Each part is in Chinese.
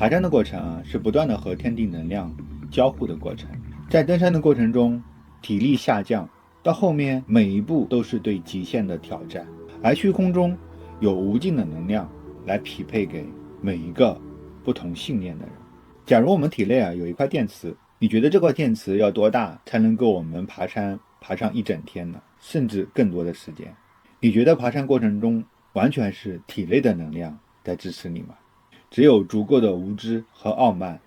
爬山的过程是不断的和天地能量交互的过程。在登山的过程中，体力下降，到后面每一步都是对极限的挑战，而虚空中有无尽的能量来匹配给每一个不同信念的人。假如我们体内有一块电池，你觉得这块电池要多大才能够我们爬山爬上一整天呢？甚至更多的时间？你觉得爬山过程中完全是体内的能量在支持你吗？只有足够的无知和傲慢，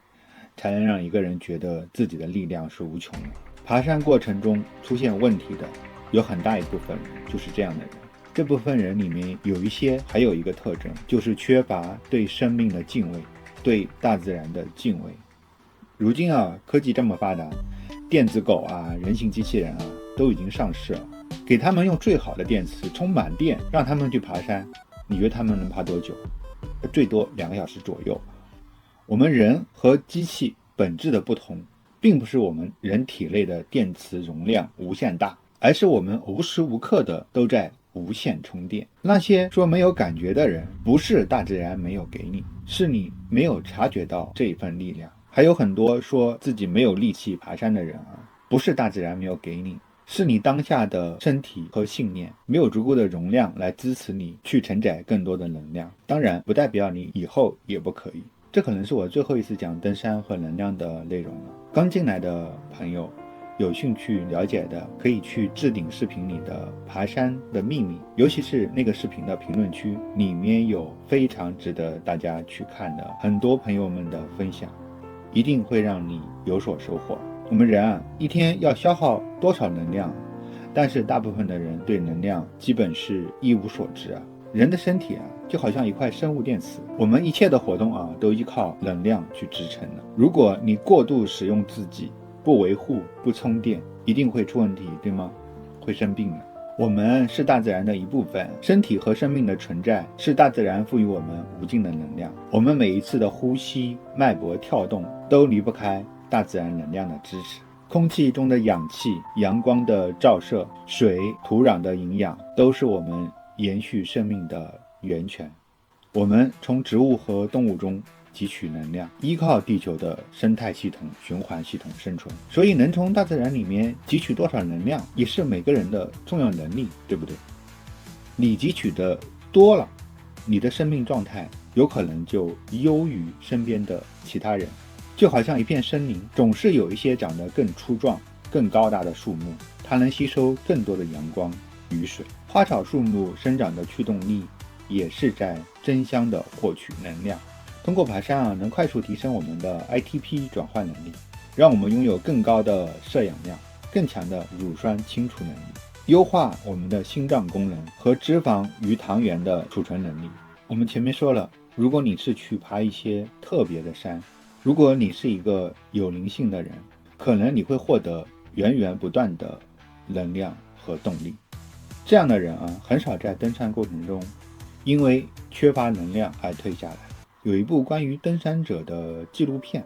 才能让一个人觉得自己的力量是无穷的。爬山过程中出现问题的有很大一部分人就是这样的人。这部分人里面有一些还有一个特征，就是缺乏对生命的敬畏，对大自然的敬畏。如今科技这么发达，电子狗人形机器人都已经上市了，给他们用最好的电池充满电，让他们去爬山，你觉得他们能爬多久？最多2个小时左右。我们人和机器本质的不同，并不是我们人体内的电池容量无限大，而是我们无时无刻的都在无限充电。那些说没有感觉的人，不是大自然没有给你，是你没有察觉到这一份力量。还有很多说自己没有力气爬山的人不是大自然没有给你，是你当下的身体和信念没有足够的容量来支持你去承载更多的能量。当然不代表你以后也不可以。这可能是我最后一次讲登山和能量的内容了。刚进来的朋友有兴趣了解的，可以去置顶视频里的爬山的秘密，尤其是那个视频的评论区，里面有非常值得大家去看的很多朋友们的分享，一定会让你有所收获。我们人一天要消耗多少能量？但是大部分的人对能量基本是一无所知人的身体就好像一块生物电池，我们一切的活动都依靠能量去支撑的。如果你过度使用自己，不维护，不充电，一定会出问题，对吗？会生病的。我们是大自然的一部分，身体和生命的存在是大自然赋予我们无尽的能量。我们每一次的呼吸、脉搏跳动都离不开大自然能量的支持。空气中的氧气、阳光的照射、水、土壤的营养，都是我们延续生命的源泉。我们从植物和动物中汲取能量，依靠地球的生态系统、循环系统生存。所以能从大自然里面汲取多少能量，也是每个人的重要能力，对不对？你汲取的多了，你的生命状态有可能就优于身边的其他人。就好像一片森林，总是有一些长得更粗壮、更高大的树木，它能吸收更多的阳光、雨水。花草树木生长的驱动力也是在争相的获取能量。通过爬山能快速提升我们的 ATP 转换能力，让我们拥有更高的摄氧量、更强的乳酸清除能力，优化我们的心脏功能和脂肪与糖原的储存能力。我们前面说了，如果你是去爬一些特别的山，如果你是一个有灵性的人，可能你会获得源源不断的能量和动力。这样的人很少在登山过程中因为缺乏能量而退下来。有一部关于登山者的纪录片，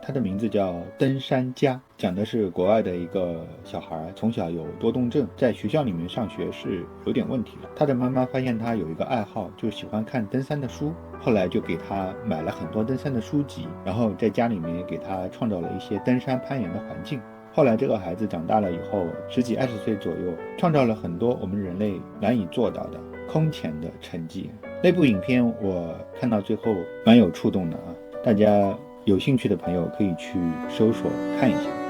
它的名字叫《登山家》，讲的是国外的一个小孩从小有多动症，在学校里面上学是有点问题的。他的妈妈发现他有一个爱好，就喜欢看登山的书，后来就给他买了很多登山的书籍，然后在家里面给他创造了一些登山攀岩的环境。后来这个孩子长大了以后，10几20岁左右，创造了很多我们人类难以做到的空前的成绩。那部影片我看到最后蛮有触动的大家有兴趣的朋友可以去搜索看一下。